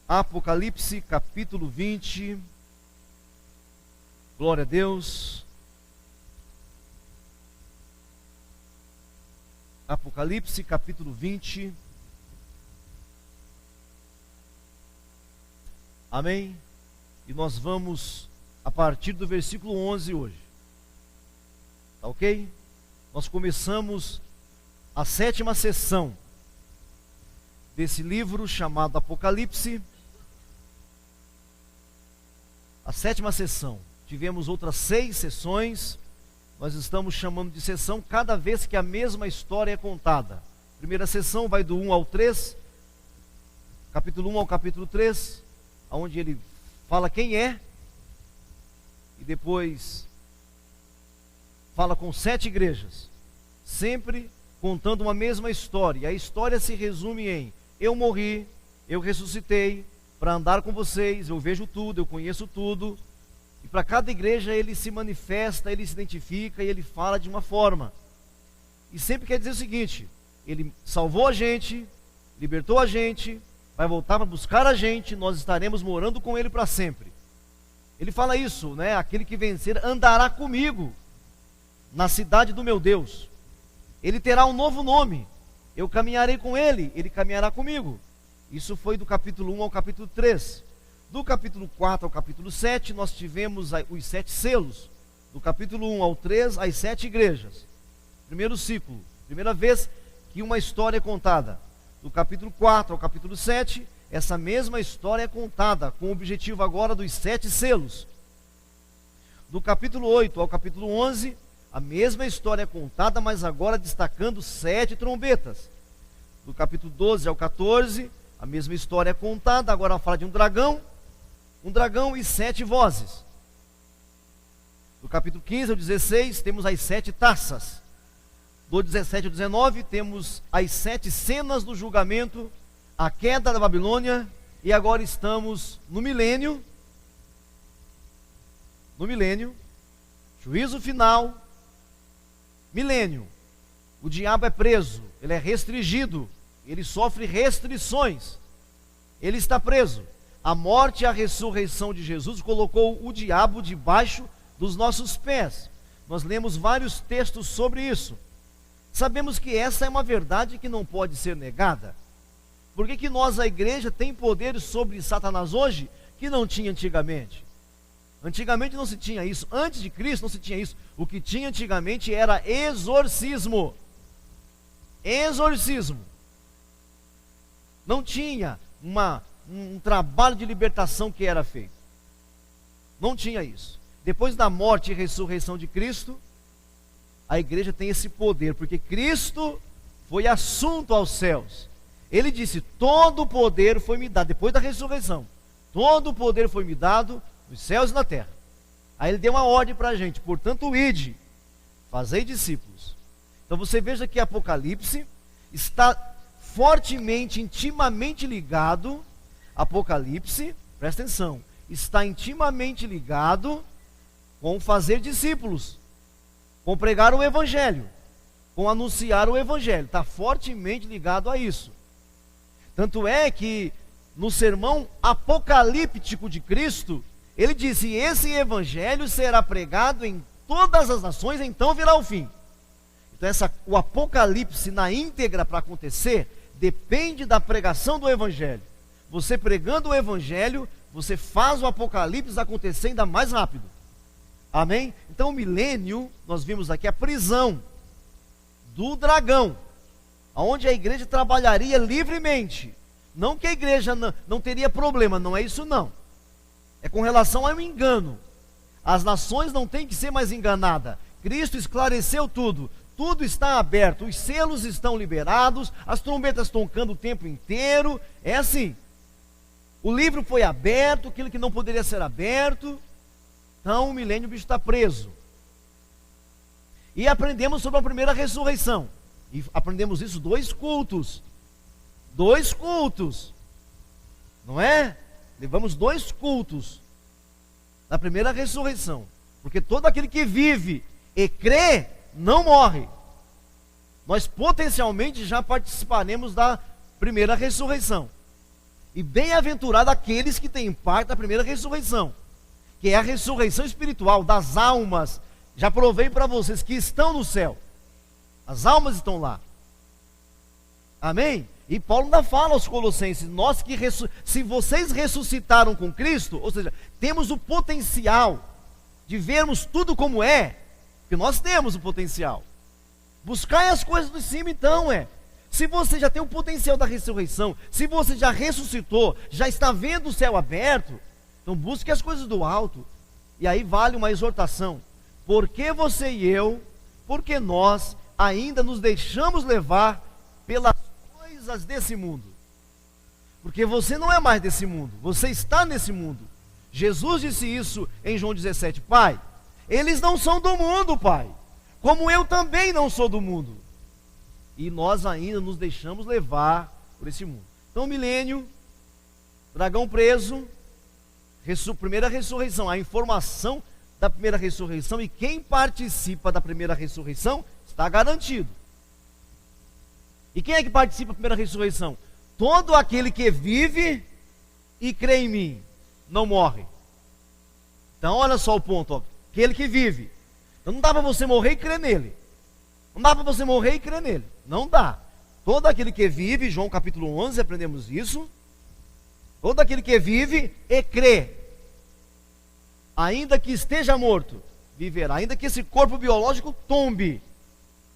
Apocalipse capítulo 20. Glória a Deus. Apocalipse capítulo 20. Amém? E nós vamos a partir do versículo 11 hoje. Tá ok? Nós começamos a 7ª sessão desse livro chamado Apocalipse. A 7ª sessão. Tivemos outras 6 sessões. Nós estamos chamando de sessão cada vez que a mesma história é contada. Primeira sessão vai do 1 ao 3, capítulo 1 ao capítulo 3, onde ele fala quem é, e depois fala com 7 igrejas, sempre contando uma mesma história. E a história se resume em: eu morri, eu ressuscitei para andar com vocês, eu vejo tudo, eu conheço tudo. E para cada igreja ele se manifesta, ele se identifica e ele fala de uma forma. E sempre quer dizer o seguinte: ele salvou a gente, libertou a gente, vai voltar para buscar a gente, nós estaremos morando com ele para sempre. Ele fala isso, né? Aquele que vencer andará comigo na cidade do meu Deus. Ele terá um novo nome, eu caminharei com ele, ele caminhará comigo. Isso foi do capítulo 1 ao capítulo 3. Do capítulo 4 ao capítulo 7, nós tivemos os 7 selos. Do capítulo 1 ao 3, as 7 igrejas. Primeiro ciclo, primeira vez que uma história é contada. Do capítulo 4 ao capítulo 7, essa mesma história é contada, com o objetivo agora dos 7 selos. Do capítulo 8 ao capítulo 11, a mesma história é contada, mas agora destacando 7 trombetas. Do capítulo 12 ao 14, a mesma história é contada, agora fala de um dragão e 7 vozes. Do capítulo 15 ao 16, temos as 7 taças. Do 17 ao 19, temos as 7 cenas do julgamento, a queda da Babilônia, e agora estamos no milênio, juízo final, milênio. O diabo é preso, ele é restringido, ele sofre restrições, ele está preso. A morte e a ressurreição de Jesus colocou o diabo debaixo dos nossos pés. Nós lemos vários textos sobre isso. Sabemos que essa é uma verdade que não pode ser negada. Por que nós, a igreja, tem poderes sobre Satanás hoje que não tinha antigamente? Antigamente não se tinha isso, antes de Cristo não se tinha isso. O que tinha antigamente era exorcismo. Exorcismo. Não tinha um trabalho de libertação que era feito. Não tinha isso. Depois da morte e ressurreição de Cristo, a igreja tem esse poder, porque Cristo foi assunto aos céus. Ele disse: todo o poder foi me dado, depois da ressurreição, todo o poder foi me dado nos céus e na terra. Aí ele deu uma ordem para a gente: portanto, ide, fazei discípulos. Então você veja que Apocalipse está fortemente, intimamente ligado. Apocalipse, presta atenção, está intimamente ligado com fazer discípulos, com pregar o evangelho, com anunciar o evangelho. Está fortemente ligado a isso. Tanto é que no sermão apocalíptico de Cristo, ele disse: esse evangelho será pregado em todas as nações, então virá o fim. Então o apocalipse na íntegra para acontecer depende da pregação do evangelho. Você pregando o evangelho, você faz o apocalipse acontecer ainda mais rápido. Amém? Então o milênio, nós vimos aqui a prisão do dragão, onde a igreja trabalharia livremente. Não que a igreja não teria problema, não é isso não. É com relação ao engano. As nações não têm que ser mais enganadas. Cristo esclareceu tudo. Tudo está aberto, os selos estão liberados, as trombetas tocando o tempo inteiro. É assim. O livro foi aberto, aquilo que não poderia ser aberto. Então o milênio, o bicho está preso. E aprendemos sobre a primeira ressurreição. E aprendemos isso 2 cultos. 2 cultos. Não é? Levamos 2 cultos da primeira ressurreição. Porque todo aquele que vive e crê não morre. Nós potencialmente já participaremos da primeira ressurreição. E bem-aventurado aqueles que têm parte da primeira ressurreição, que é a ressurreição espiritual das almas. Já provei para vocês que estão no céu. As almas estão lá. Amém? E Paulo ainda fala aos Colossenses: nós que se vocês ressuscitaram com Cristo, ou seja, temos o potencial de vermos tudo como é, porque nós temos o potencial. Buscai as coisas de cima então, se você já tem o potencial da ressurreição, se você já ressuscitou, já está vendo o céu aberto, então busque as coisas do alto. E aí vale uma exortação: porque você e eu, porque nós ainda nos deixamos levar pelas coisas desse mundo. Porque você não é mais desse mundo, você está nesse mundo. Jesus disse isso em João 17: Pai, eles não são do mundo, Pai, como eu também não sou do mundo. E nós ainda nos deixamos levar por esse mundo. Então, milênio, dragão preso, primeira ressurreição, a informação da primeira ressurreição, e quem participa da primeira ressurreição está garantido. E quem é que participa da primeira ressurreição? Todo aquele que vive e crê em mim não morre. Então olha só o ponto, aquele que vive. Então não dá para você morrer e crer nele. Não dá para você morrer e crer nele. Não dá. Todo aquele que vive, João capítulo 11, aprendemos isso. Todo aquele que vive e crê, ainda que esteja morto, viverá. Ainda que esse corpo biológico tombe,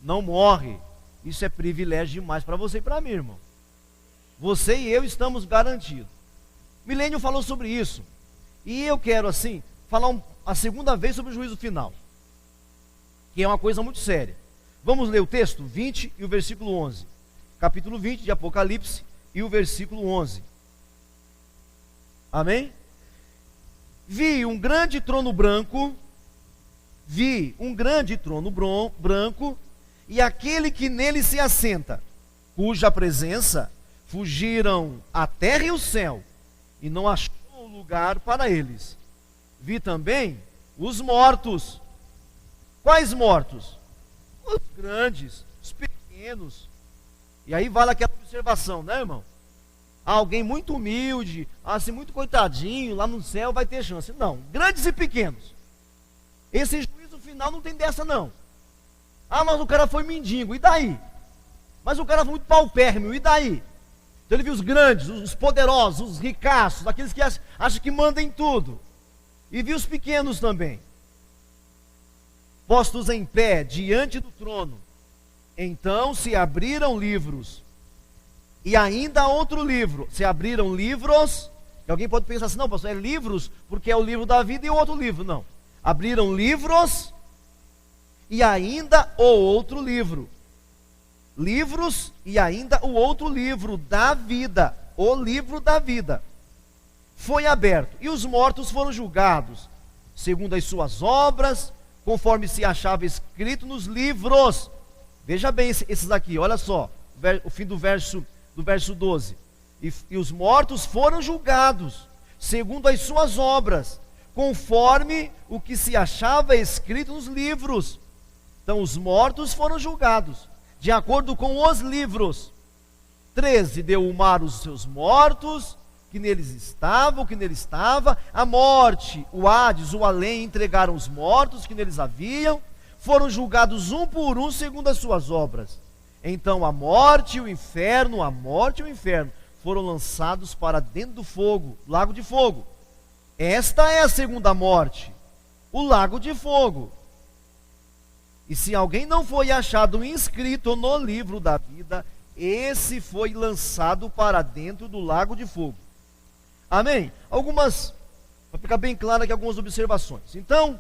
não morre. Isso é privilégio demais para você e para mim, irmão. Você e eu estamos garantidos. Milênio falou sobre isso. E eu quero, assim, falar a segunda vez sobre o juízo final, que é uma coisa muito séria. Vamos ler o texto 20 e o versículo 11. Capítulo 20 de Apocalipse e o versículo 11. Amém? Vi um grande trono branco, e aquele que nele se assenta, cuja presença fugiram a terra e o céu, e não achou lugar para eles. Vi também os mortos. Quais mortos? Os grandes, os pequenos. E aí vale aquela observação, né, irmão? Alguém muito humilde, assim, muito coitadinho, lá no céu vai ter chance. Não, grandes e pequenos. Esse juízo final não tem dessa, não. Ah, mas o cara foi mendigo, e daí? Mas o cara foi muito paupérrimo, e daí? Então ele viu os grandes, os poderosos, os ricaços, aqueles que acham que mandam em tudo. E viu os pequenos também. Postos em pé diante do trono, então se abriram livros. E ainda outro livro. Se abriram livros. E alguém pode pensar assim: não, pastor, é livros porque é o livro da vida e o outro livro. Não. Abriram livros e ainda o outro livro. Livros e ainda o outro livro da vida. O livro da vida foi aberto. E os mortos foram julgados segundo as suas obras, conforme se achava escrito nos livros. Veja bem esses aqui, olha só. O fim do verso 12. E os mortos foram julgados segundo as suas obras, conforme o que se achava escrito nos livros. Então os mortos foram julgados de acordo com os livros. 13, deu o mar os seus mortos, que neles estavam, que nele estava. A morte, o Hades, o além, entregaram os mortos que neles haviam. Foram julgados um por um segundo as suas obras. Então a morte e o inferno foram lançados para dentro do fogo, lago de fogo. Esta é a segunda morte, o lago de fogo. E se alguém não foi achado inscrito no livro da vida, esse foi lançado para dentro do lago de fogo. Amém? Para ficar bem claro aqui, algumas observações. Então,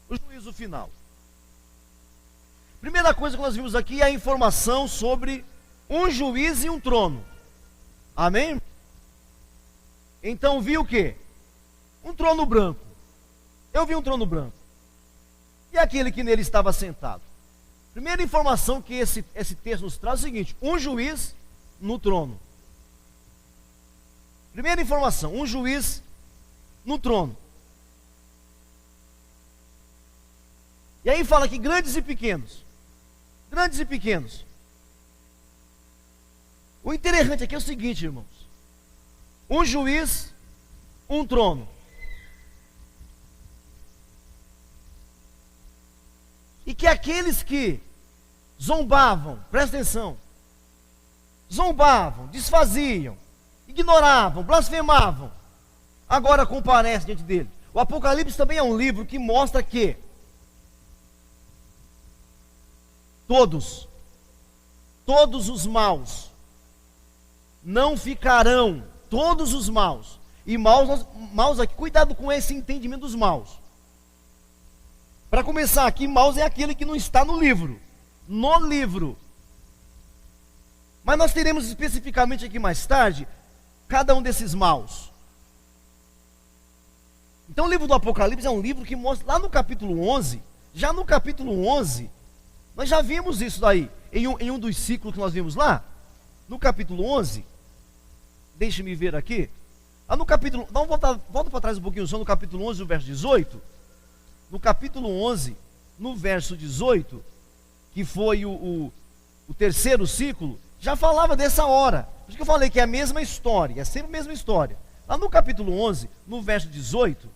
o juízo final. Primeira coisa que nós vimos aqui é a informação sobre um juiz e um trono. Amém? Então vi o quê? Um trono branco. Eu vi um trono branco. E aquele que nele estava sentado. Primeira informação que esse texto nos traz é o seguinte: um juiz no trono. Primeira informação, um juiz no trono. E aí fala que grandes e pequenos. Grandes e pequenos. O interessante aqui é o seguinte, irmãos: um juiz, um trono. E que aqueles que zombavam, presta atenção, zombavam, desfaziam, ignoravam, blasfemavam, agora comparecem diante dele. O Apocalipse também é um livro que mostra que todos os maus não ficarão, todos os maus, e maus aqui, cuidado com esse entendimento dos maus. Para começar aqui, maus é aquele que não está no livro, mas nós teremos especificamente aqui mais tarde, cada um desses maus. Então o livro do Apocalipse é um livro que mostra, lá no capítulo 11, já no capítulo 11, nós já vimos isso daí, em um dos ciclos que nós vimos lá, no capítulo 11, deixe-me ver aqui, lá no capítulo, volta para trás um pouquinho, só no capítulo 11, no verso 18, no capítulo 11, no verso 18, que foi o terceiro ciclo, já falava dessa hora. Por isso que eu falei que é a mesma história, é sempre a mesma história. Lá no capítulo 11, no verso 18,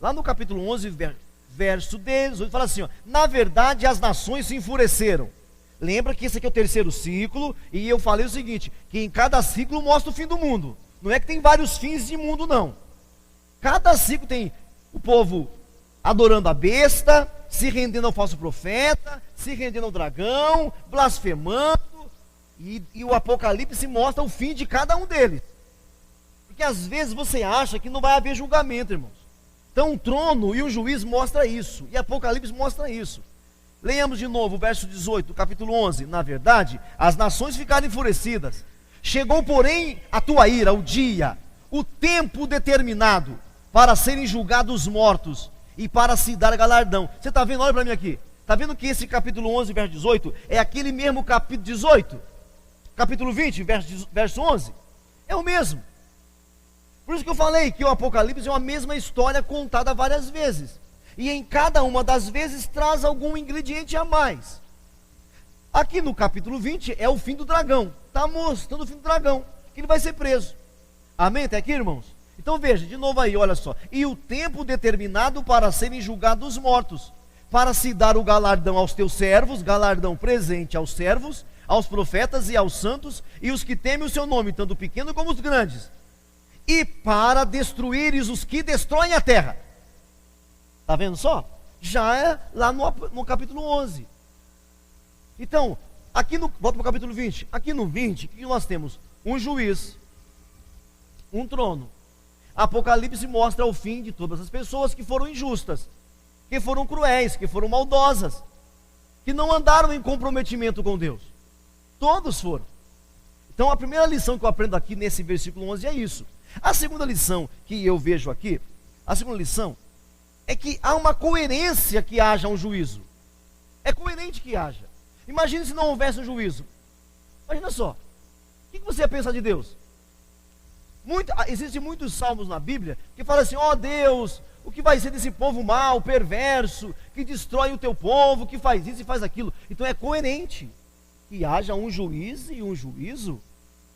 lá no capítulo 11, verso 18, fala assim, ó, na verdade as nações se enfureceram. Lembra que esse aqui é o terceiro ciclo, e eu falei o seguinte, que em cada ciclo mostra o fim do mundo. Não é que tem vários fins de mundo, não. Cada ciclo tem o povo adorando a besta, se rendendo ao falso profeta, se rendendo ao dragão, blasfemando, e o Apocalipse mostra o fim de cada um deles. Porque às vezes você acha que não vai haver julgamento, irmãos. Então o trono e o juiz mostra isso, e Apocalipse mostra isso. Leiamos de novo o verso 18 do capítulo 11. Na verdade, as nações ficaram enfurecidas. Chegou, porém, a tua ira, o dia, o tempo determinado para serem julgados os mortos e para se dar galardão. Você está vendo? Olha para mim aqui. Está vendo que esse capítulo 11, verso 18, é aquele mesmo capítulo 18? Capítulo 20, verso 11? É o mesmo. Por isso que eu falei que o Apocalipse é uma mesma história contada várias vezes. E em cada uma das vezes traz algum ingrediente a mais. Aqui no capítulo 20 é o fim do dragão. Está mostrando o fim do dragão, que ele vai ser preso. Amém? Até aqui, irmãos? Então veja, de novo aí, olha só. E o tempo determinado para serem julgados os mortos, para se dar o galardão aos teus servos, galardão presente aos servos, aos profetas e aos santos, e os que temem o seu nome, tanto o pequeno como os grandes. E para destruíres os que destroem a terra. Está vendo só? Já é lá no capítulo 11. Então, volta para o capítulo 20. Aqui no 20, o que nós temos? Um juiz, um trono. Apocalipse mostra o fim de todas as pessoas que foram injustas, que foram cruéis, que foram maldosas, que não andaram em comprometimento com Deus. Todos foram. Então a primeira lição que eu aprendo aqui nesse versículo 11 é isso. A segunda lição que eu vejo aqui, a segunda lição é que há uma coerência que haja um juízo. É coerente que haja. Imagine se não houvesse um juízo. Imagina só. O que você ia pensar de Deus? Existem muitos salmos na Bíblia que falam assim, ó Deus, o que vai ser desse povo mau, perverso, que destrói o teu povo, que faz isso e faz aquilo. Então é coerente que haja um juiz e um juízo,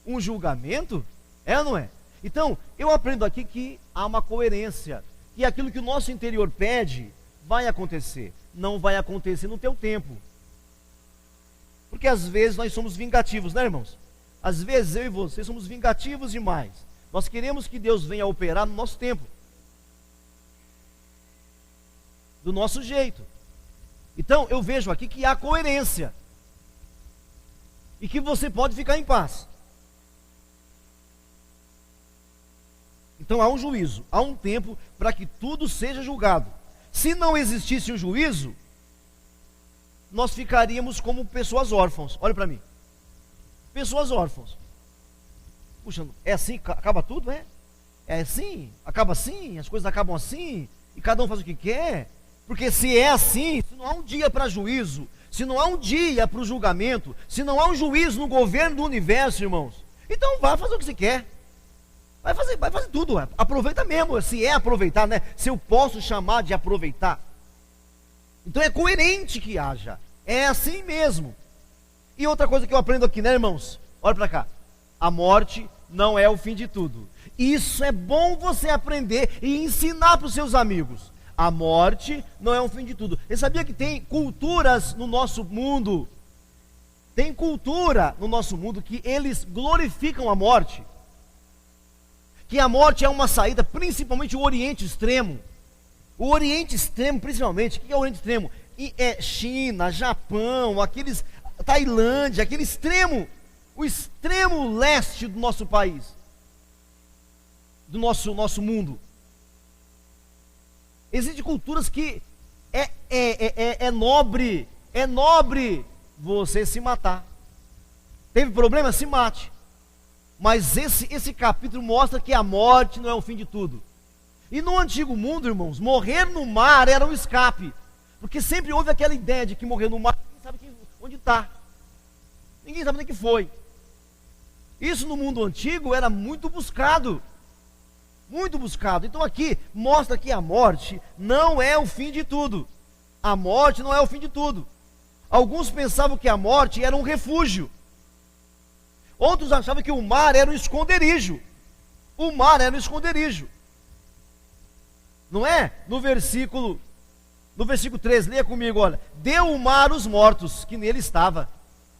um julgamento, é ou não é? Então, eu aprendo aqui que há uma coerência, que aquilo que o nosso interior pede, vai acontecer, não vai acontecer no teu tempo. Porque às vezes nós somos vingativos, né, irmãos? Às vezes eu e você somos vingativos demais. Nós queremos que Deus venha operar no nosso tempo, do nosso jeito. Então eu vejo aqui que há coerência, e que você pode ficar em paz. Então há um juízo, há um tempo para que tudo seja julgado. Se não existisse um juízo, nós ficaríamos como pessoas órfãos. Olha para mim. Pessoas órfãos. Puxa, é assim, acaba tudo, é? É assim, acaba assim, as coisas acabam assim, e cada um faz o que quer. Porque se é assim, se não há um dia para juízo, se não há um dia para o julgamento, se não há um juízo no governo do universo, irmãos, então vai fazer o que você quer. Vai fazer tudo, aproveita mesmo, se é aproveitar, né? Se eu posso chamar de aproveitar. Então é coerente que haja É assim mesmo. E outra coisa que eu aprendo aqui, né, irmãos? Olha para cá. A morte não é o fim de tudo. Isso é bom você aprender e ensinar para os seus amigos. A morte não é o fim de tudo. Você sabia que tem culturas no nosso mundo? Tem cultura no nosso mundo que eles glorificam a morte. Que a morte é uma saída, principalmente o Oriente Extremo. O Oriente Extremo, principalmente, o que é o Oriente Extremo? É China, Japão, aqueles, Tailândia, aquele extremo, o extremo leste do nosso país, do nosso mundo. Existem culturas que é nobre você se matar. Teve problema? Se mate. Mas esse capítulo mostra que a morte não é o fim de tudo. E no antigo mundo, irmãos, morrer no mar era um escape. Porque sempre houve aquela ideia de que morrer no mar, ninguém sabe onde está. Ninguém sabe onde que foi. Isso no mundo antigo era muito buscado. Muito buscado. Então aqui mostra que a morte não é o fim de tudo. A morte não é o fim de tudo. Alguns pensavam que a morte era um refúgio. Outros achavam que o mar era um esconderijo. O mar era um esconderijo. Não é? No versículo 3, leia comigo, olha. Deu o mar os mortos, que nele estava.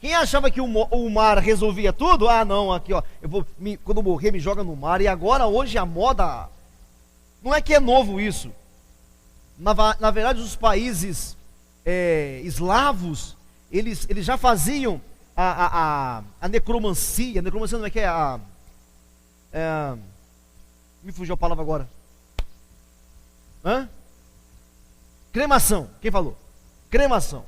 Quem achava que o mar resolvia tudo? Ah, não, aqui ó, quando eu morrer me joga no mar. E agora hoje a moda, não é que é novo isso. Na verdade os países eslavos, eles já faziam a necromancia. Necromancia não é que é me fugiu a palavra agora. Cremação, quem falou? Cremação.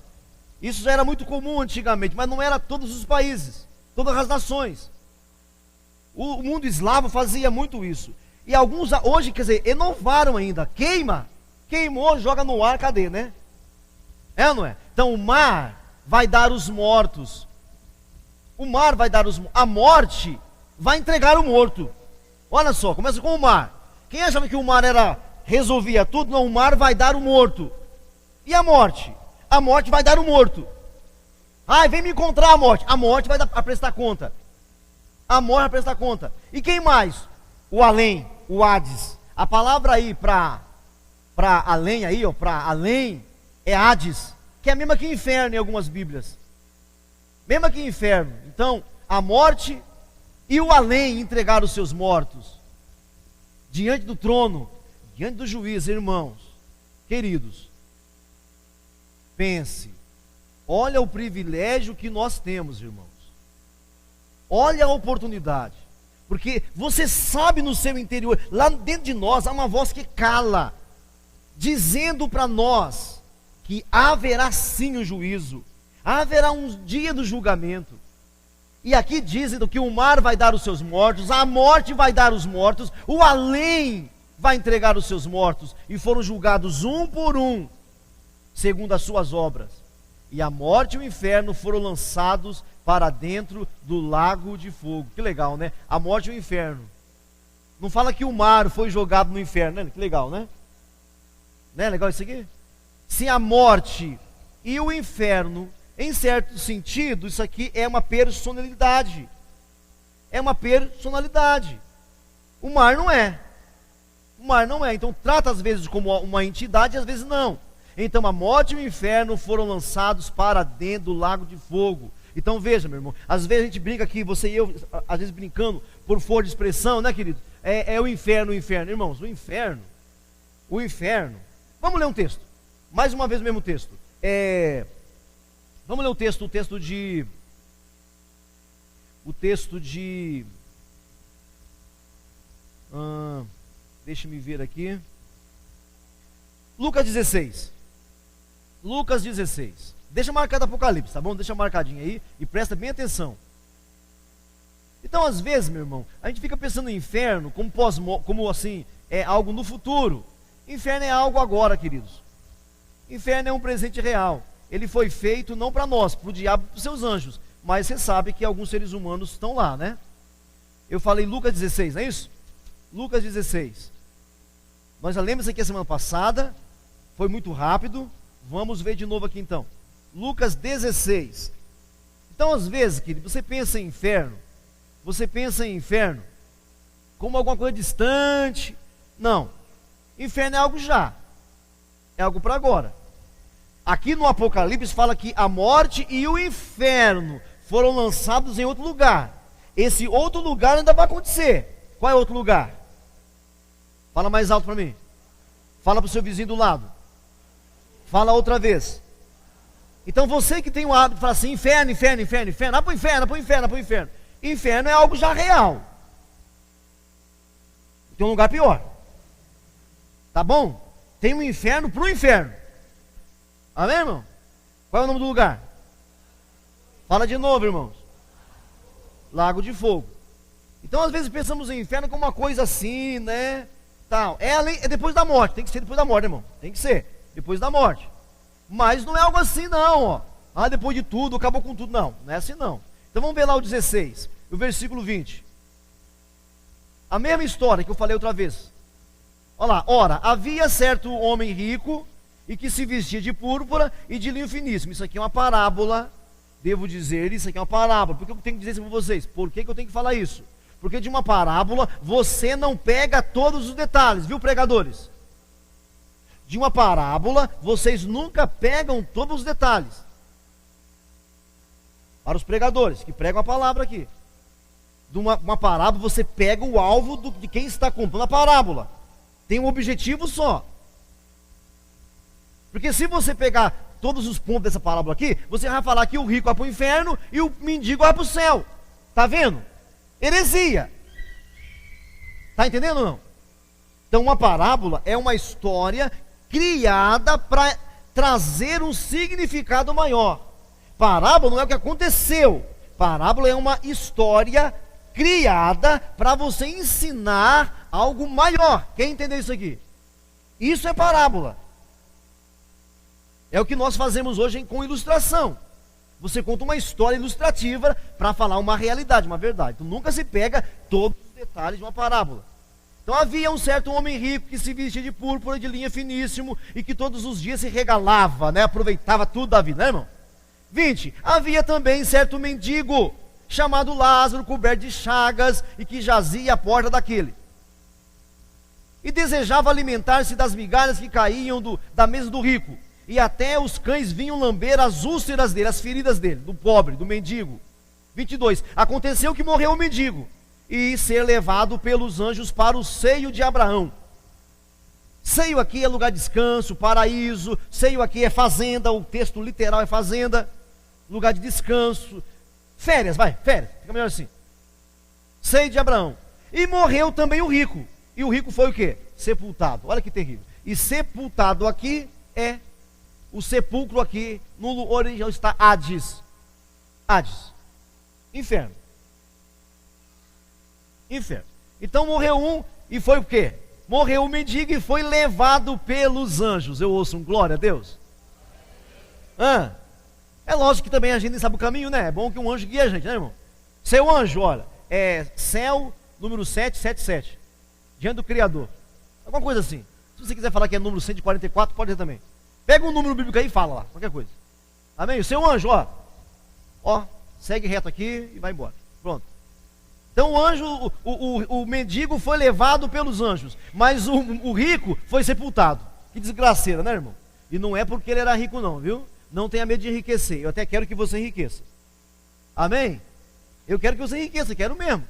Isso já era muito comum antigamente, mas não era todos os países, todas as nações. O mundo eslavo fazia muito isso. E alguns hoje, quer dizer, inovaram ainda. Queimou, joga no ar, cadê, né? É ou não é? Então o mar vai dar os mortos. O mar vai dar a morte vai entregar o morto. Olha só, começa com o mar. Quem achava que o mar resolvia tudo? Não, o mar vai dar o morto. E a morte? A morte vai dar o morto. Ai, vem me encontrar a morte. A morte vai prestar conta. A morte vai prestar conta. E quem mais? O além, o Hades. A palavra aí para além aí, ó, para além é Hades, que é a mesma que inferno em algumas bíblias. Mesma que inferno. Então, a morte e o além entregaram os seus mortos diante do trono, diante do juiz, irmãos, queridos. Pense, olha o privilégio que nós temos, irmãos. Olha a oportunidade. Porque você sabe no seu interior, lá dentro de nós há uma voz que cala, dizendo para nós que haverá sim o juízo, haverá um dia do julgamento. E aqui dizem que o mar vai dar os seus mortos, a morte vai dar os mortos, o além vai entregar os seus mortos, e foram julgados um por um, segundo as suas obras. E a morte e o inferno foram lançados para dentro do lago de fogo. Que legal, né? A morte e o inferno. Não fala que o mar foi jogado no inferno, né? Que legal, né? Não é legal isso aqui? Se a morte e o inferno, em certo sentido, isso aqui é uma personalidade. É uma personalidade. O mar não é. O mar não é. Então trata às vezes como uma entidade, às vezes não. Então a morte e o inferno foram lançados para dentro do lago de fogo. Então veja, meu irmão, às vezes a gente brinca aqui, você e eu, às vezes brincando por força de expressão, né, querido? É o inferno, irmãos, o inferno, vamos ler um texto, mais uma vez o mesmo texto, vamos ler o texto de, deixa-me ver aqui, Lucas 16, deixa marcado Apocalipse, tá bom? Deixa marcadinho aí e presta bem atenção. Então às vezes, meu irmão, a gente fica pensando no inferno como assim, é algo no futuro. Inferno é algo agora, queridos. Inferno é um presente real. Ele foi feito não para nós, para o diabo e para os seus anjos, mas você sabe que alguns seres humanos estão lá, né? Eu falei Lucas 16, não é isso? Lucas 16. Nós já lemos isso aqui a semana passada, foi muito rápido. Vamos ver de novo aqui então. Lucas 16. Então, às vezes, querido, você pensa em inferno como alguma coisa distante. Não. Inferno é algo já. É algo para agora. Aqui no Apocalipse fala que a morte e o inferno foram lançados em outro lugar. Esse outro lugar ainda vai acontecer. Qual é o outro lugar? Fala mais alto para mim. Fala para o seu vizinho do lado. Fala outra vez. Então você que tem o hábito de falar assim, inferno, inferno, inferno, inferno, ah, para o inferno, para o inferno, para o inferno. Inferno é algo já real. Tem um lugar pior. Tá bom? Tem um inferno para o inferno. Amém, irmão? Qual é o nome do lugar? Fala de novo, irmãos. Lago de Fogo. Então, às vezes pensamos em inferno como uma coisa assim, né? Tal. É depois da morte. Tem que ser depois da morte, irmão. Tem que ser depois da morte. Mas não é algo assim, não, ó. Ah, depois de tudo, acabou com tudo. Não, não é assim, não. Então vamos ver lá o 16, o versículo 20. A mesma história que eu falei outra vez. Olha lá. Ora, havia certo homem rico e que se vestia de púrpura e de linho finíssimo. Isso aqui é uma parábola. Devo dizer, isso aqui é uma parábola. Por que eu tenho que dizer isso para vocês? Por que eu tenho que falar isso? Porque de uma parábola você não pega todos os detalhes, viu, pregadores? De uma parábola vocês nunca pegam todos os detalhes. Para os pregadores que pregam a palavra aqui. De uma parábola você pega o alvo de quem está contando a parábola. Tem um objetivo só. Porque se você pegar todos os pontos dessa parábola aqui, você vai falar que o rico vai para o inferno e o mendigo vai para o céu. Está vendo? Heresia. Está entendendo ou não? Então uma parábola é uma história criada para trazer um significado maior. Parábola não é o que aconteceu. Parábola é uma história criada para você ensinar algo maior. Quem entendeu isso aqui? Isso é parábola. É o que nós fazemos hoje com ilustração. Você conta uma história ilustrativa para falar uma realidade, uma verdade. Então nunca se pega todos os detalhes de uma parábola. Então havia um certo homem rico que se vestia de púrpura de linho finíssimo e que todos os dias se regalava, né? Aproveitava tudo da vida, né, irmão? 20. Havia também certo mendigo chamado Lázaro, coberto de chagas e que jazia à porta daquele. E desejava alimentar-se das migalhas que caíam da mesa do rico. E até os cães vinham lamber as úlceras dele, as feridas dele, do pobre, do mendigo. 22. Aconteceu que morreu o mendigo e ser levado pelos anjos para o seio de Abraão. Seio aqui é lugar de descanso, paraíso. Seio aqui é fazenda, o texto literal é fazenda. Lugar de descanso. Férias, vai, férias, fica melhor assim. Seio de Abraão. E morreu também o rico. E o rico foi o quê? Sepultado. Olha que terrível. E sepultado aqui é o sepulcro aqui, no original está Hades. Hades. Inferno. Inferno. Então morreu um e foi o quê? Morreu o mendigo e foi levado pelos anjos. Eu ouço um glória a Deus. É lógico que também a gente nem sabe o caminho, né? É bom que um anjo guie a gente, né, irmão? Seu anjo, olha, é céu número 777. Diante do Criador. Alguma coisa assim. Se você quiser falar que é número 144, pode ser também. Pega um número bíblico aí e fala lá, qualquer coisa. Amém? O seu anjo, ó, segue reto aqui e vai embora. Pronto. Então o anjo, o mendigo foi levado pelos anjos, mas o rico foi sepultado. Que desgraceira, né, irmão? E não é porque ele era rico não, viu? Não tenha medo de enriquecer. Eu até quero que você enriqueça. Amém? Eu quero que você enriqueça, quero mesmo.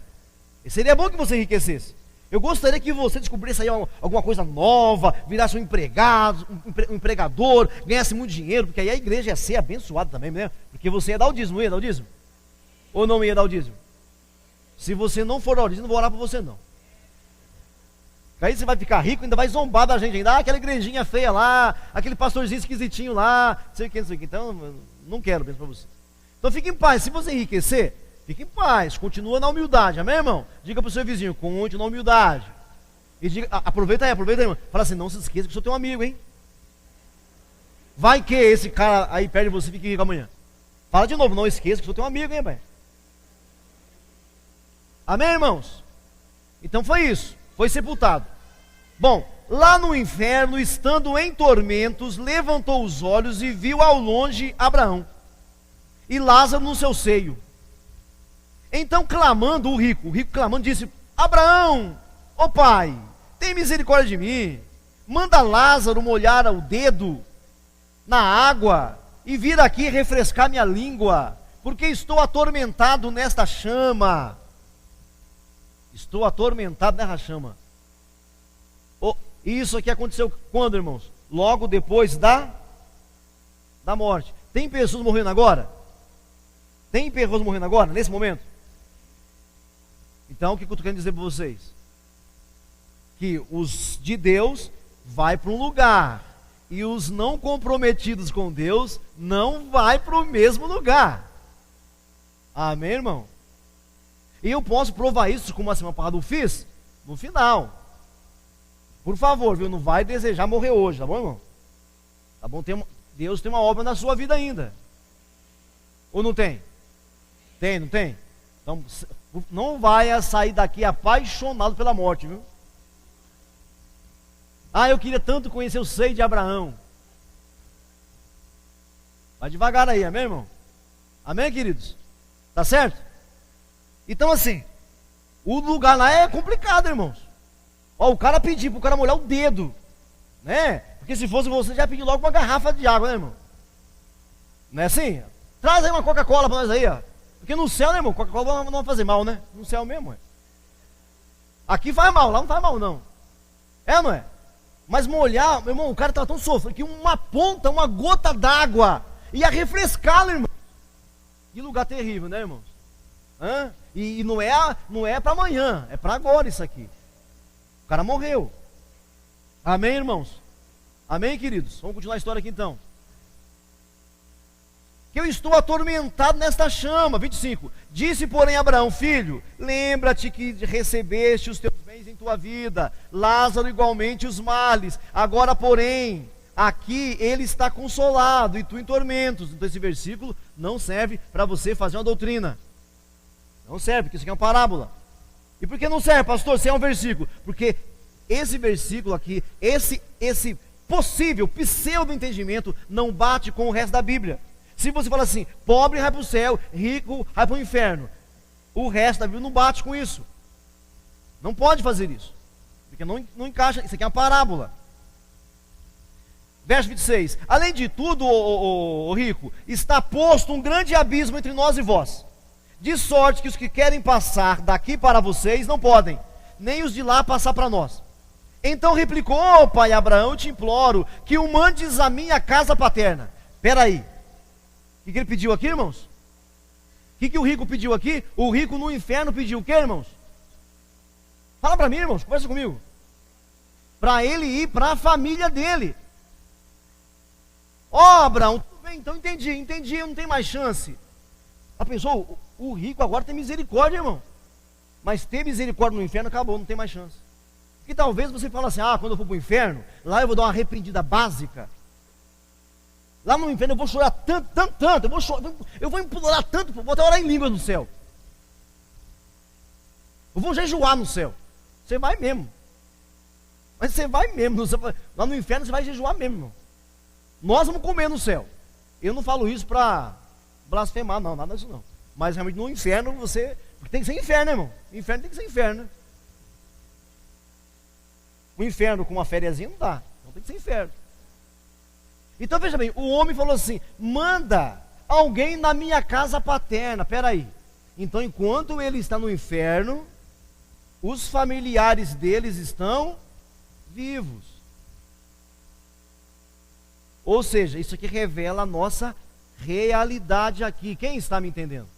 E seria bom que você enriquecesse. Eu gostaria que você descobrisse aí alguma coisa nova, virasse um empregado, um empregador, ganhasse muito dinheiro, porque aí a igreja ia ser abençoada também, né? Porque você ia dar o dízimo, não ia dar o dízimo? Ou não ia dar o dízimo? Se você não for dar o dízimo, não vou orar por você não. Aí você vai ficar rico e ainda vai zombar da gente ainda. Aquela igrejinha feia lá, aquele pastorzinho esquisitinho lá, não sei o que, não sei o que. Então, não quero mesmo para você. Então fique em paz, se você enriquecer, fique em paz, continua na humildade, amém, irmão? Diga para o seu vizinho, continue na humildade. E diga, aproveita aí, irmão. Fala assim, não se esqueça que eu sou teu amigo, hein? Vai que esse cara aí perto de você fique rico amanhã. Fala de novo, não esqueça que eu sou teu amigo, hein, pai? Amém, irmãos? Então foi isso, foi sepultado. Bom, lá no inferno, estando em tormentos, levantou os olhos e viu ao longe Abraão e Lázaro no seu seio. Então clamando o rico clamando disse: Abraão, ó pai, tem misericórdia de mim, manda Lázaro molhar o dedo na água e vir aqui refrescar minha língua, porque estou atormentado nesta chama. Estou atormentado nessa chama. Isso aqui aconteceu quando, irmãos? Logo depois da morte. Tem pessoas morrendo agora? Tem pessoas morrendo agora, nesse momento? Então, o que eu estou querendo dizer para vocês? Que os de Deus vai para um lugar, e os não comprometidos com Deus não vai para o mesmo lugar. Amém, irmão? E eu posso provar isso, como a semana passada eu fiz, no final. Por favor, viu? Não vai desejar morrer hoje, tá bom, irmão? Tá bom? Deus tem uma obra na sua vida ainda. Ou não tem? Tem, não tem? Então, não vai sair daqui apaixonado pela morte, viu? Eu queria tanto conhecer o seio de Abraão. Vai devagar aí, amém, irmão? Amém, queridos? Tá certo? Então, assim, o lugar lá é complicado, irmãos. O cara pediu pro cara molhar o dedo, né? Porque se fosse você, já pediu logo uma garrafa de água, né, irmão? Não é assim? Traz aí uma Coca-Cola pra nós aí, ó. Porque no céu, né, irmão? Coca-Cola não vai fazer mal, né? No céu mesmo, é. Aqui faz mal, lá não faz mal, não. É, não é? Mas molhar, meu irmão, o cara estava tão sofrendo que uma ponta, uma gota d'água ia refrescá-lo, irmão. Que lugar terrível, né, irmãos? E não é para amanhã, é para agora isso aqui. O cara morreu. Amém, irmãos? Amém, queridos? Vamos continuar a história aqui então. Que eu estou atormentado nesta chama. 25. Disse, porém, Abraão: filho, lembra-te que recebeste os teus bens em tua vida, Lázaro igualmente os males. Agora, porém, aqui ele está consolado e tu em tormentos. Então esse versículo não serve para você fazer uma doutrina. Não serve, porque isso aqui é uma parábola. E por que não serve, pastor, se é um versículo? Porque esse versículo aqui, esse possível pseudo entendimento não bate com o resto da Bíblia. Se você fala assim, pobre vai para o céu, rico vai para o inferno, o resto da Bíblia não bate com isso. Não pode fazer isso, porque não encaixa. Isso aqui é uma parábola. Verso 26. Além de tudo, o rico, está posto um grande abismo entre nós e vós, de sorte que os que querem passar daqui para vocês não podem, nem os de lá passar para nós. Então replicou: pai Abraão, eu te imploro que o mandes à minha casa paterna. Espera aí. O que ele pediu aqui, irmãos? O que o rico pediu aqui? O rico no inferno pediu o que, irmãos? Fala para mim, irmãos, conversa comigo. Para ele ir para a família dele. Abraão, tudo bem, então entendi, não tem mais chance. A pessoa, o rico agora tem misericórdia, irmão. Mas ter misericórdia no inferno acabou, não tem mais chance. Porque talvez você fale assim, quando eu for para o inferno, lá eu vou dar uma arrependida básica. Lá no inferno eu vou chorar tanto, eu vou implorar tanto, vou até orar em línguas no céu. Eu vou jejuar no céu. Você vai mesmo. Mas você vai mesmo. Lá no inferno você vai jejuar mesmo, irmão. Nós vamos comer no céu. Eu não falo isso para blasfemar, não, nada disso não. Mas realmente no inferno você... Porque tem que ser inferno, né, irmão? O inferno tem que ser inferno, né? O inferno com uma fériazinha não dá. Então tem que ser inferno. Então veja bem, o homem falou assim, manda alguém na minha casa paterna. Peraí. Então enquanto ele está no inferno, os familiares deles estão vivos. Ou seja, isso aqui revela a nossa realidade aqui. Quem está me entendendo?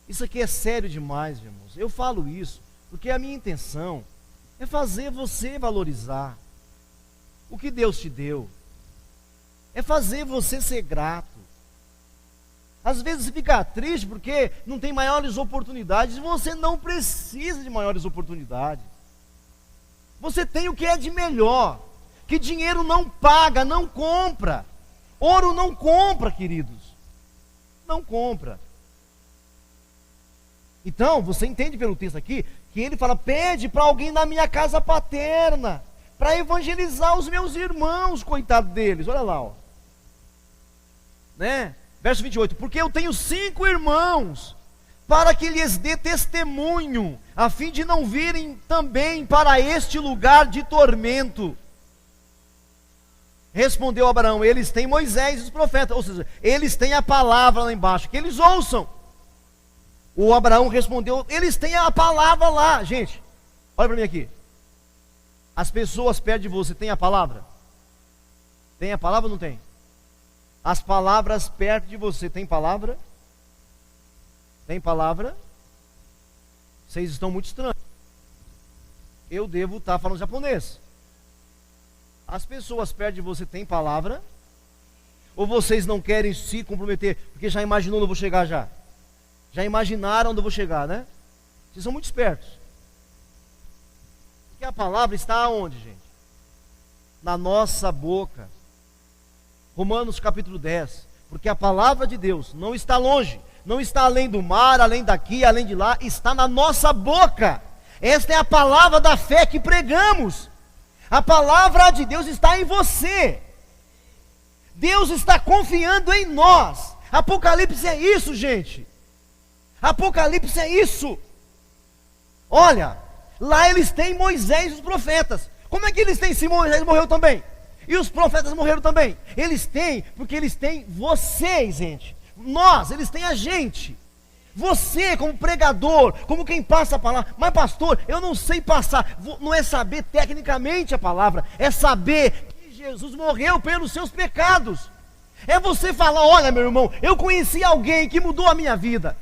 Isso aqui é sério demais, irmãos. Eu falo isso porque a minha intenção é fazer você valorizar o que Deus te deu. É fazer você ser grato. Às vezes você fica triste porque não tem maiores oportunidades. Você não precisa de maiores oportunidades. Você tem o que é de melhor, que dinheiro não paga, não compra. Ouro não compra, queridos. Não compra. Então, você entende pelo texto aqui, que ele fala, pede para alguém na minha casa paterna, para evangelizar os meus irmãos, coitado deles, olha lá, ó. Né? Verso 28, porque eu tenho 5 irmãos, para que lhes dê testemunho, a fim de não virem também para este lugar de tormento. Respondeu Abraão, eles têm Moisés e os profetas, ou seja, eles têm a palavra lá embaixo, que eles ouçam. O Abraão respondeu, eles têm a palavra lá. Gente, olha para mim aqui. As pessoas perto de você têm a palavra? Tem a palavra ou não tem? As palavras perto de você, tem palavra? Tem palavra? Vocês estão muito estranhos. Eu devo estar falando japonês. As pessoas perto de você têm palavra? Ou vocês não querem se comprometer, porque já imaginou onde eu vou chegar já? Já imaginaram onde eu vou chegar, né? Vocês são muito espertos. Porque a palavra está aonde, gente? Na nossa boca. Romanos capítulo 10. Porque a palavra de Deus não está longe, não está além do mar, além daqui, além de lá, está na nossa boca. Esta é a palavra da fé que pregamos. A palavra de Deus está em você. Deus está confiando em nós. Apocalipse é isso, gente. Apocalipse é isso. Olha, lá eles têm Moisés e os profetas. Como é que eles têm se Moisés morreu também? E os profetas morreram também? Eles têm, porque eles têm vocês, gente. Nós, eles têm a gente. Você como pregador, como quem passa a palavra. Mas pastor, eu não sei passar. Não é saber tecnicamente a palavra, é saber que Jesus morreu pelos seus pecados. É você falar, olha meu irmão, eu conheci alguém que mudou a minha vida.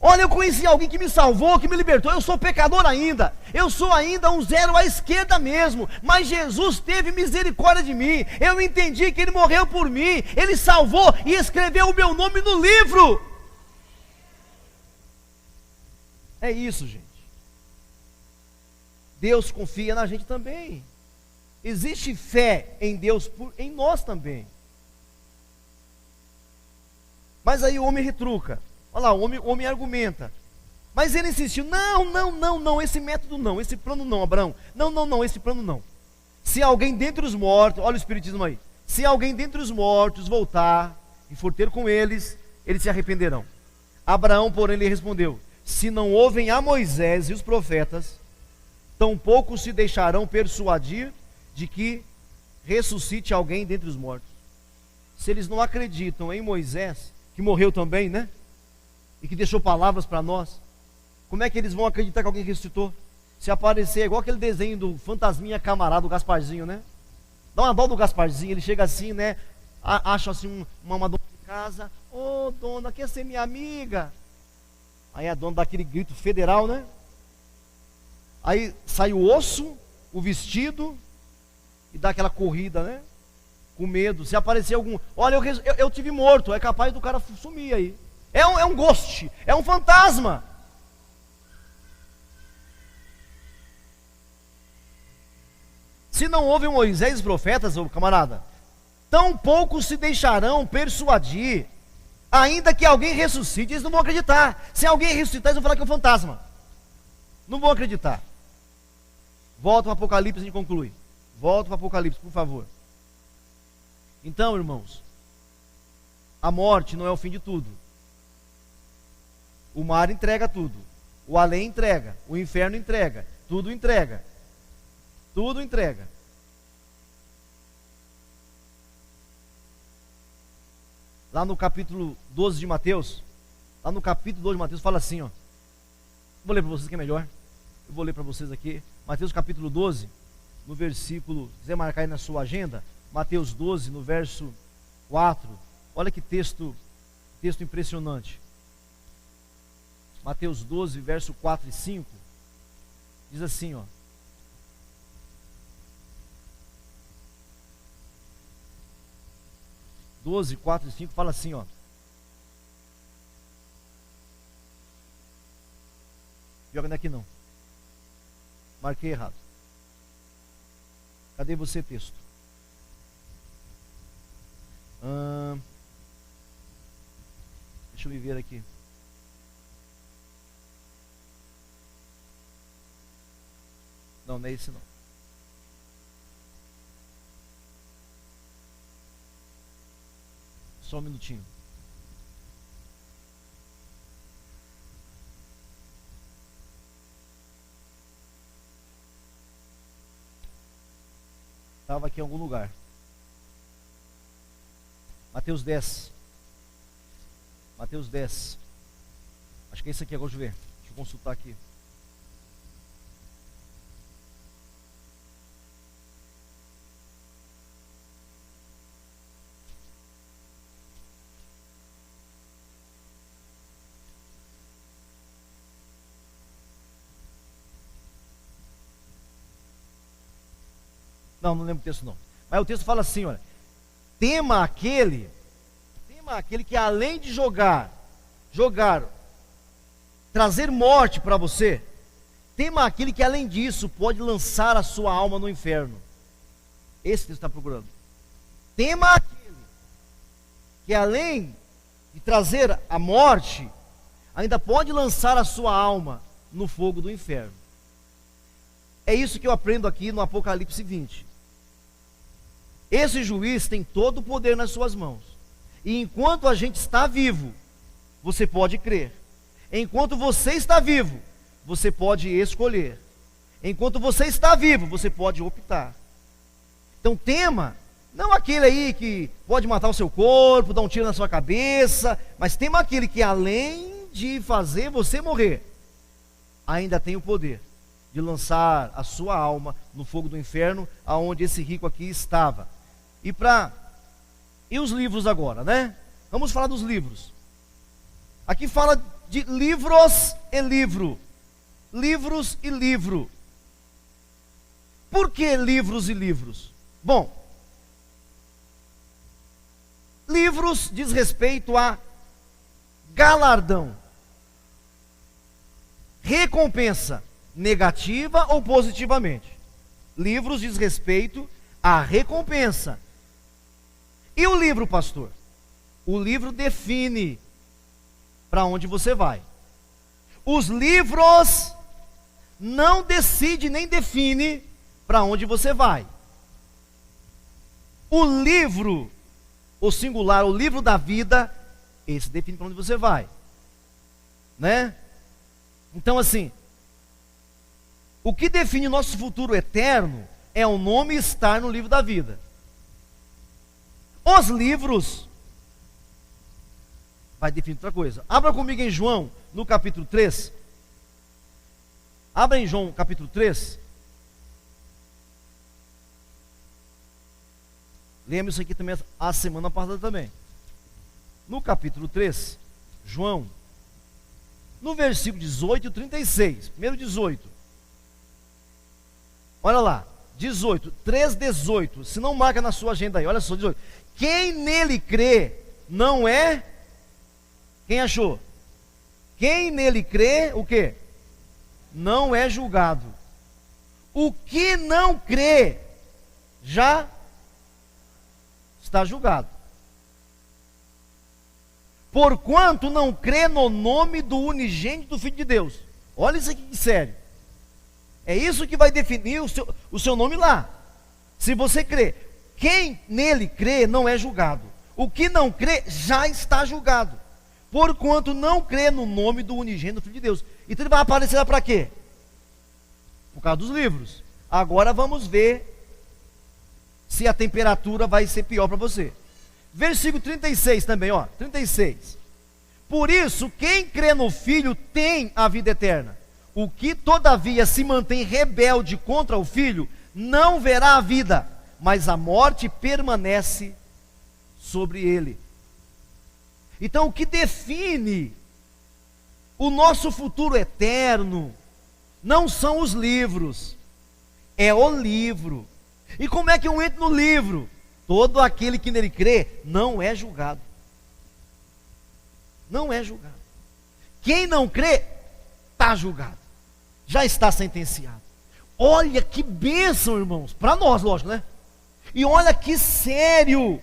Olha, eu conheci alguém que me salvou, que me libertou. Eu sou pecador ainda. Eu sou ainda um zero à esquerda mesmo. Mas Jesus teve misericórdia de mim. Eu entendi que Ele morreu por mim. Ele salvou e escreveu o meu nome no livro. É isso, gente. Deus confia na gente também. Existe fé em Deus em nós também. Mas aí o homem retruca. Olha lá, o homem argumenta. Mas ele insistiu, não, esse método não, esse plano não, Abraão. Não, esse plano não. Se alguém dentre os mortos, olha o espiritismo aí. Se alguém dentre os mortos voltar e for ter com eles, eles se arrependerão. Abraão, porém, lhe respondeu, se não ouvem a Moisés e os profetas, tampouco se deixarão persuadir de que ressuscite alguém dentre os mortos. Se eles não acreditam em Moisés, que morreu também, né? E que deixou palavras para nós, como é que eles vão acreditar que alguém ressuscitou? Se aparecer, é igual aquele desenho do fantasminha camarada, do Gasparzinho, né? Dá uma dó do Gasparzinho, ele chega assim, né? Acha assim uma dona de casa, ô dona, quer ser minha amiga? Aí a dona dá aquele grito federal, né? Aí sai o osso, o vestido, e dá aquela corrida, né? Com medo, se aparecer algum, olha, eu tive morto, é capaz do cara sumir aí. É um ghost, é um fantasma. Se não ouvem Moisés e os profetas, ô camarada, tão pouco se deixarão persuadir, ainda que alguém ressuscite, eles não vão acreditar. Se alguém ressuscitar, eles vão falar que é um fantasma. Não vão acreditar. Volta para o Apocalipse e a gente conclui. Volta para o Apocalipse, por favor. Então, irmãos, a morte não é o fim de tudo. O mar entrega tudo, o além entrega, o inferno entrega, tudo entrega. Tudo entrega. Lá no capítulo 12 de Mateus, fala assim, ó. Vou ler para vocês que é melhor. Eu vou ler para vocês aqui, Mateus capítulo 12, no versículo, se quiser marcar aí na sua agenda, Mateus 12, no verso 4. Olha que texto impressionante. Mateus 12, verso 4 e 5, diz assim, ó. Doze, 4 e 5 fala assim, ó. Joga daqui não. Marquei errado. Cadê você, texto? Deixa eu me ver aqui. não é esse não. Só um minutinho. Estava aqui em algum lugar. Mateus 10. Mateus 10. Acho que é esse aqui, agora deixa eu ver. Deixa eu consultar aqui. Não lembro o texto não. Mas o texto fala assim, olha. Tema aquele que além de jogar, trazer morte para você, tema aquele que além disso pode lançar a sua alma no inferno. Esse texto está procurando. Tema aquele que além de trazer a morte, ainda pode lançar a sua alma no fogo do inferno. É isso que eu aprendo aqui no Apocalipse 20. Esse juiz tem todo o poder nas suas mãos. E enquanto a gente está vivo, você pode crer. Enquanto você está vivo, você pode escolher. Enquanto você está vivo, você pode optar. Então tema, não aquele aí que pode matar o seu corpo, dar um tiro na sua cabeça, mas tema aquele que além de fazer você morrer, ainda tem o poder de lançar a sua alma no fogo do inferno, aonde esse rico aqui estava. E os livros agora, né? Vamos falar dos livros. Aqui fala de livros e livro. Livros e livro. Por que livros e livros? Bom, livros diz respeito a galardão, recompensa, negativa ou positivamente. Livros diz respeito à recompensa. E o livro, pastor? O livro define para onde você vai. Os livros não decidem nem definem para onde você vai. O livro, o singular, o livro da vida, esse define para onde você vai, né? Então assim, o que define nosso futuro eterno é o nome estar no livro da vida. Os livros vai definir outra coisa. Abra comigo em João, no capítulo 3. Abra em João, capítulo 3. Lembra isso aqui também a semana passada também. No capítulo 3, João, no versículo 18 e 36. Primeiro 18. Olha lá, 18, 3:18. Se não marca na sua agenda aí, olha só, 18. Quem nele crê não é. Quem achou? Quem nele crê, o quê? Não é julgado. O que não crê já está julgado. Porquanto não crê no nome do unigênito do Filho de Deus. Olha isso aqui que sério. É isso que vai definir o seu nome lá. Se você crê. Quem nele crê não é julgado. O que não crê já está julgado. Porquanto não crê no nome do unigênito do Filho de Deus. Então ele vai aparecer lá para quê? Por causa dos livros. Agora vamos ver se a temperatura vai ser pior para você. Versículo 36 também, ó. 36. Por isso, quem crê no Filho tem a vida eterna. O que todavia se mantém rebelde contra o Filho, não verá a vida, mas a morte permanece sobre ele. Então, o que define o nosso futuro eterno não são os livros, é o livro. E como é que eu entro no livro? Todo aquele que nele crê não é julgado. Não é julgado. Quem não crê, está julgado. Já está sentenciado. Olha que bênção, irmãos. Para nós, lógico, né? E olha que sério.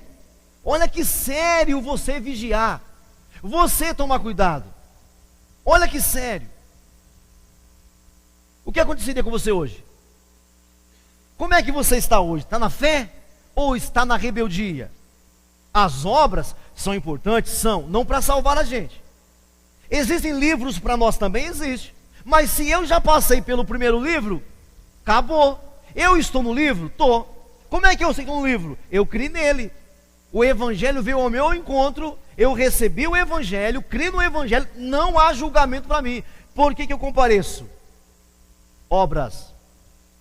Olha que sério você vigiar. Você tomar cuidado. Olha que sério. O que aconteceria com você hoje? Como é que você está hoje? Está na fé ou está na rebeldia? As obras são importantes? São, não para salvar a gente. Existem livros para nós também? Existe. Mas se eu já passei pelo primeiro livro, acabou. Eu estou no livro? Estou. Como é que eu sei que estou no livro? Eu criei nele. O Evangelho veio ao meu encontro, eu recebi o Evangelho, criei no Evangelho, não há julgamento para mim. Por que eu compareço? Obras,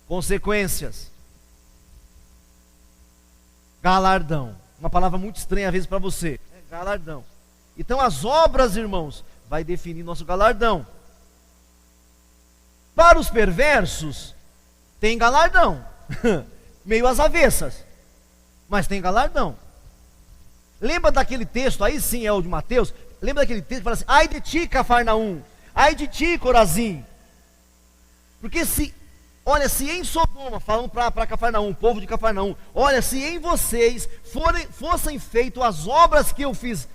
consequências, galardão. Uma palavra muito estranha às vezes para você. Galardão. Então as obras, irmãos, vai definir nosso galardão. Para os perversos, tem galardão. Meio às avessas, mas tem galardão. Lembra daquele texto, aí sim é o de Mateus. Lembra daquele texto que fala assim: ai de ti, Cafarnaum, ai de ti, Corazim. Porque olha, se em Sodoma, falando para Cafarnaum, povo de Cafarnaum, olha, se em vocês fossem feitas as obras que eu fiz,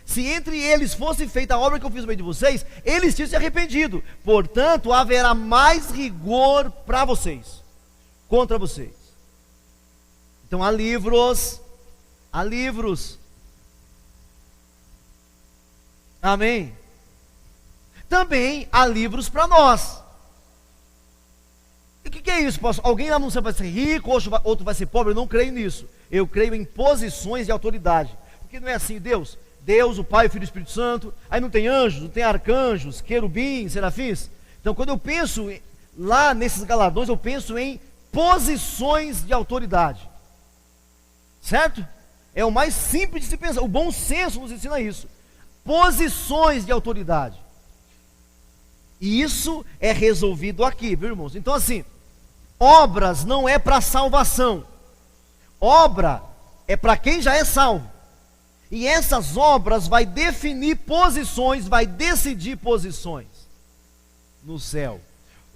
se entre eles fosse feita a obra que eu fiz no meio de vocês, eles tinham se arrependido. Portanto, haverá mais rigor para vocês, contra vocês. Então há livros. Amém? Também há livros para nós. E o que é isso, pastor? Alguém lá no céu vai ser rico, outro vai ser pobre? Eu não creio nisso. Eu creio em posições de autoridade. Porque não é assim, Deus, o Pai, o Filho e o Espírito Santo. Aí não tem anjos, não tem arcanjos, querubins, serafins. Então quando eu penso lá nesses galardões, eu penso em posições de autoridade. Certo? É o mais simples de se pensar. O bom senso nos ensina isso. Posições de autoridade. E isso é resolvido aqui, viu, irmãos? Então assim, obras não é para salvação. Obra é para quem já é salvo. E essas obras vai definir posições, vai decidir posições no céu.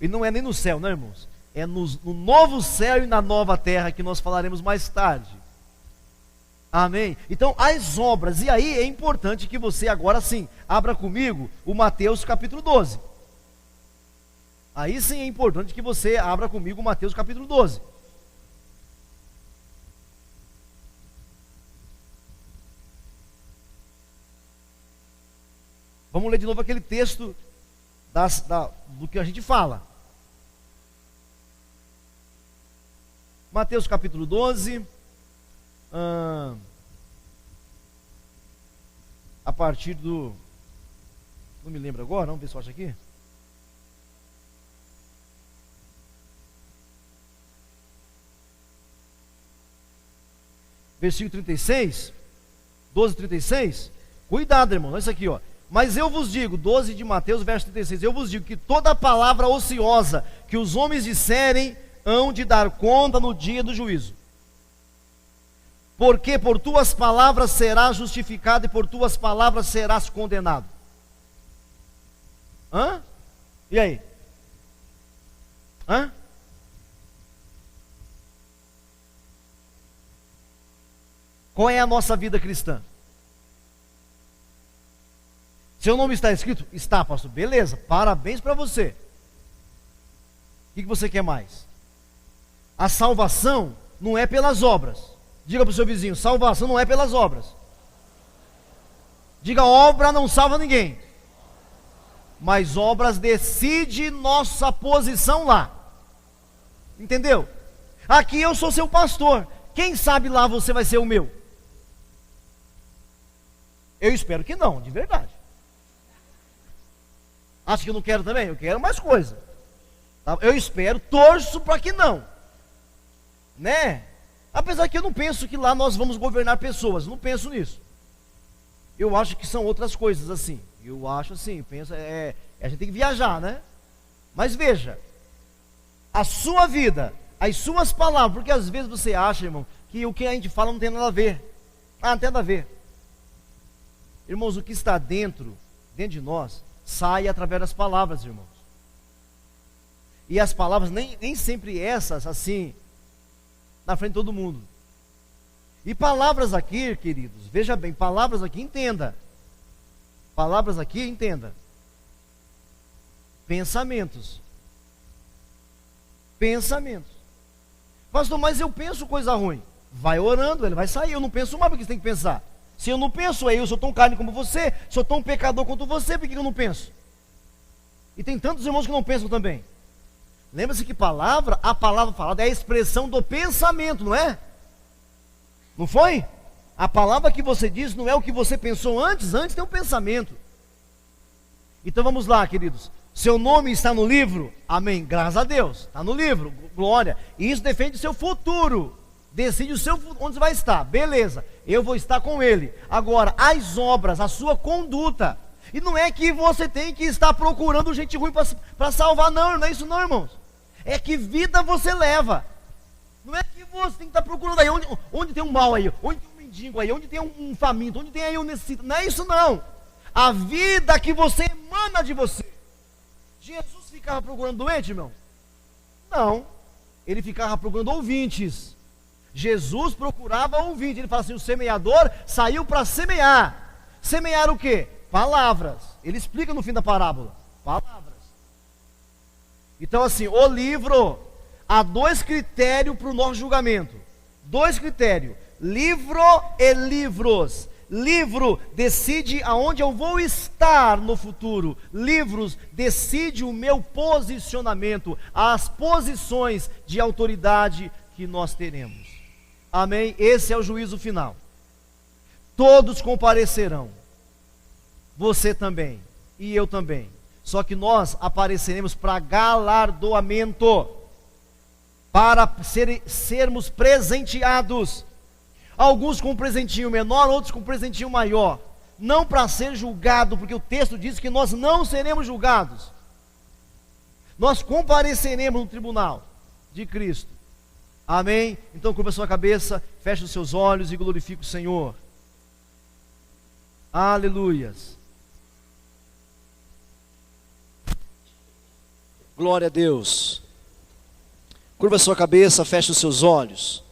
E não é nem no céu, né, irmãos? É no novo céu e na nova terra, que nós falaremos mais tarde. Amém? Então, as obras, e aí é importante que você agora sim, abra comigo o Mateus capítulo 12. Aí sim é importante que você abra comigo o Mateus capítulo 12. Vamos ler de novo aquele texto do que a gente fala. Mateus capítulo 12. A partir do... Não me lembro agora, vamos ver se eu acho aqui. Versículo 36. 12, 36. Cuidado, irmão, olha isso aqui, ó. Mas eu vos digo, 12 de Mateus, verso 36, eu vos digo que toda palavra ociosa que os homens disserem, hão de dar conta no dia do juízo. Porque por tuas palavras serás justificado e por tuas palavras serás condenado. E aí? Qual é a nossa vida cristã? Seu nome está escrito? Está, pastor. Beleza, parabéns para você. O que você quer mais? A salvação não é pelas obras. Diga para o seu vizinho, salvação não é pelas obras. Diga, obra não salva ninguém. Mas obras decide nossa posição lá. Entendeu? Aqui eu sou seu pastor. Quem sabe lá você vai ser o meu? Eu espero que não, de verdade. Acha que eu não quero também? Eu quero mais coisa. Eu espero, torço para que não. Né? Apesar que eu não penso que lá nós vamos governar pessoas, não penso nisso. Eu acho que são outras coisas assim. Eu acho assim, penso, a gente tem que viajar, né? Mas veja, a sua vida, as suas palavras, porque às vezes você acha, irmão, que o que a gente fala não tem nada a ver. Não tem nada a ver. Irmãos, o que está dentro de nós, sai através das palavras, irmãos. E as palavras nem sempre essas, assim, na frente de todo mundo. E palavras aqui, queridos, veja bem, palavras aqui, entenda. Palavras aqui, entenda. Pensamentos. Pensamentos. Pastor, mas eu penso coisa ruim. Vai orando, ele vai sair. Eu não penso mais, porque você tem que pensar. Se eu não penso, eu sou tão carne como você, sou tão pecador quanto você, por que eu não penso? E tem tantos irmãos que não pensam também. Lembra-se que a palavra falada é a expressão do pensamento, não é? Não foi? A palavra que você diz não é o que você pensou antes tem um pensamento. Então vamos lá, queridos. Seu nome está no livro? Amém, graças a Deus, está no livro, glória. E isso defende o seu futuro. Decide onde você vai estar, beleza, eu vou estar com ele. Agora, as obras, a sua conduta. E não é que você tem que estar procurando gente ruim para salvar, não é isso não, irmãos. É que vida você leva. Não é que você tem que estar procurando aí, onde tem um mal aí, onde tem um mendigo aí, onde tem um faminto, onde tem aí um necessitado. Não é isso não. A vida que você emana de você. Jesus ficava procurando doente, irmão? Não. Ele ficava procurando ouvintes. Jesus procurava ouvinte. Ele fala assim, o semeador saiu para semear. Semear o quê? Palavras. Ele explica no fim da parábola. Palavras. Então assim, o livro, há dois critérios para o nosso julgamento. Dois critérios. Livro e livros. Livro decide aonde eu vou estar no futuro. Livros decide o meu posicionamento, as posições de autoridade que nós teremos. Amém? Esse é o juízo final. Todos comparecerão. Você também. E eu também. Só que nós apareceremos para galardoamento. Para sermos presenteados. Alguns com um presentinho menor, outros com um presentinho maior. Não para ser julgado, porque o texto diz que nós não seremos julgados. Nós compareceremos no tribunal de Cristo. Amém? Então curva a sua cabeça, feche os seus olhos e glorifique o Senhor. Aleluias. Glória a Deus. Curva a sua cabeça, feche os seus olhos.